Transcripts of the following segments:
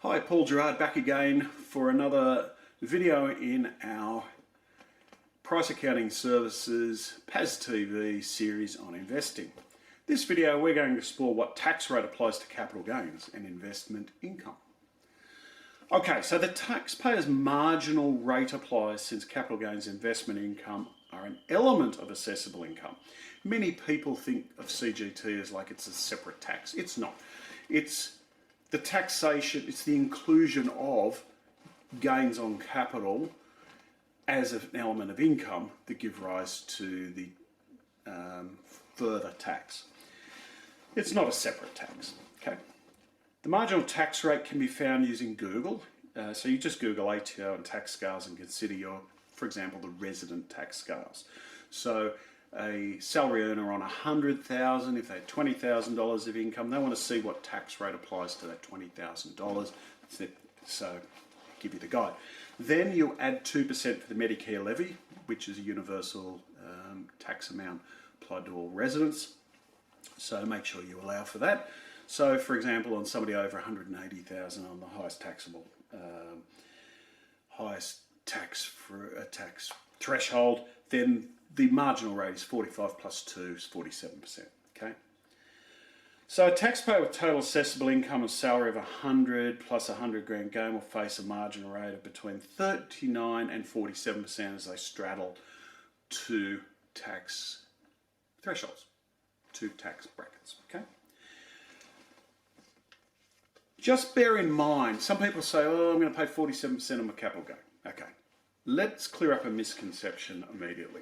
Hi, Paul Gerard back again for another video in our Price Accounting Services PAS TV series on investing. This video we're going to explore what tax rate applies to capital gains and investment income. Okay, so the taxpayer's marginal rate applies since capital gains and investment income are an element of assessable income. Many people think of CGT as like it's a separate tax. It's not. It's the taxation, it's the inclusion of gains on capital as an element of income that give rise to the further tax. It's not a separate tax, okay? The marginal tax rate can be found using Google. So you just Google ATO and tax scales and consider your, for example, the resident tax scales. So a salary earner on $100,000, if they had $20,000 of income, they want to see what tax rate applies to that $20,000. So give you the guide. Then you add 2% for the Medicare levy, which is a universal tax amount applied to all residents. So make sure you allow for that. So for example, on somebody over $180,000 on the highest taxable, highest tax threshold, then the marginal rate is 45 plus 2 is 47%, okay? So a taxpayer with total assessable income and salary of 100 plus 100 grand gain will face a marginal rate of between 39 and 47% as they straddle two tax thresholds, two tax brackets, okay? Just bear in mind, some people say, oh, I'm going to pay 47% of my capital gain. Okay, let's clear up a misconception immediately.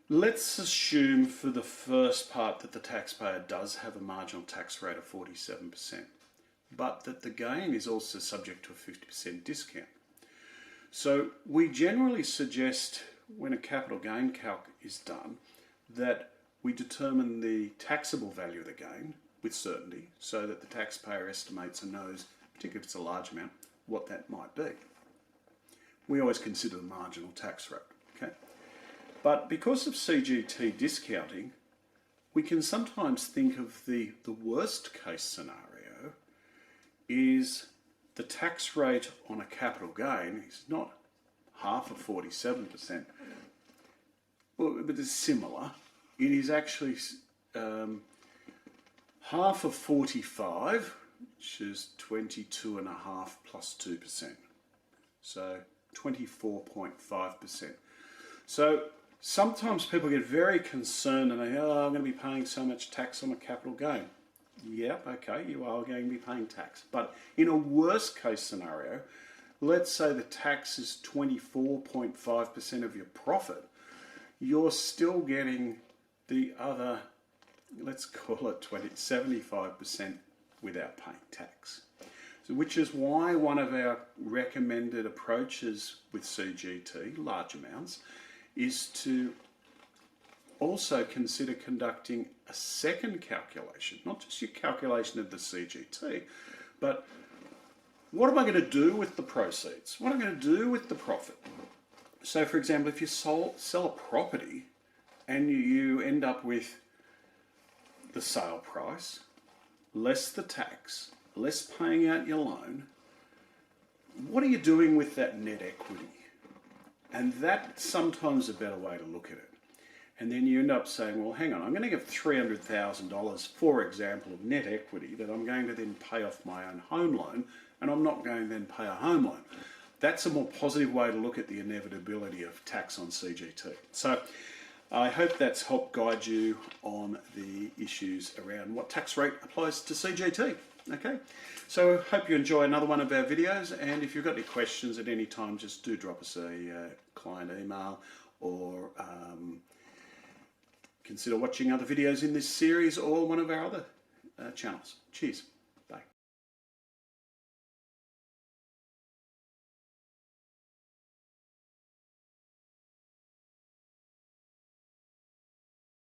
Let's assume for the first part that the taxpayer does have a marginal tax rate of 47%, but that the gain is also subject to a 50% discount. So we generally suggest when a capital gain calc is done that we determine the taxable value of the gain with certainty so that the taxpayer estimates and knows, particularly if it's a large amount, what that might be. We always consider the marginal tax rate, okay? But because of CGT discounting, we can sometimes think of the worst case scenario is the tax rate on a capital gain is not half of 47%, well, but it's similar. It is actually half of 45, which is 22.5 plus 2%. So 24.5%. So sometimes people get very concerned and they go, oh, I'm going to be paying so much tax on a capital gain. Yep, okay, you are going to be paying tax. But in a worst case scenario, let's say the tax is 24.5% of your profit, you're still getting the other, let's call it 75% without paying tax. So, which is why one of our recommended approaches with CGT, large amounts, is to also consider conducting a second calculation, not just your calculation of the CGT, but what am I going to do with the proceeds? What am I going to do with the profit? So for example, if you sell a property and you end up with the sale price, less the tax, less paying out your loan, what are you doing with that net equity? And that's sometimes a better way to look at it. And then you end up saying, well, hang on, I'm going to give $300,000, for example, of net equity that I'm going to then pay off my own home loan, and I'm not going to then pay a home loan. That's a more positive way to look at the inevitability of tax on CGT. So I hope that's helped guide you on the issues around what tax rate applies to CGT. Okay, so hope you enjoy another one of our videos, and if you've got any questions at any time, just do drop us a client email or consider watching other videos in this series or one of our other channels. Cheers.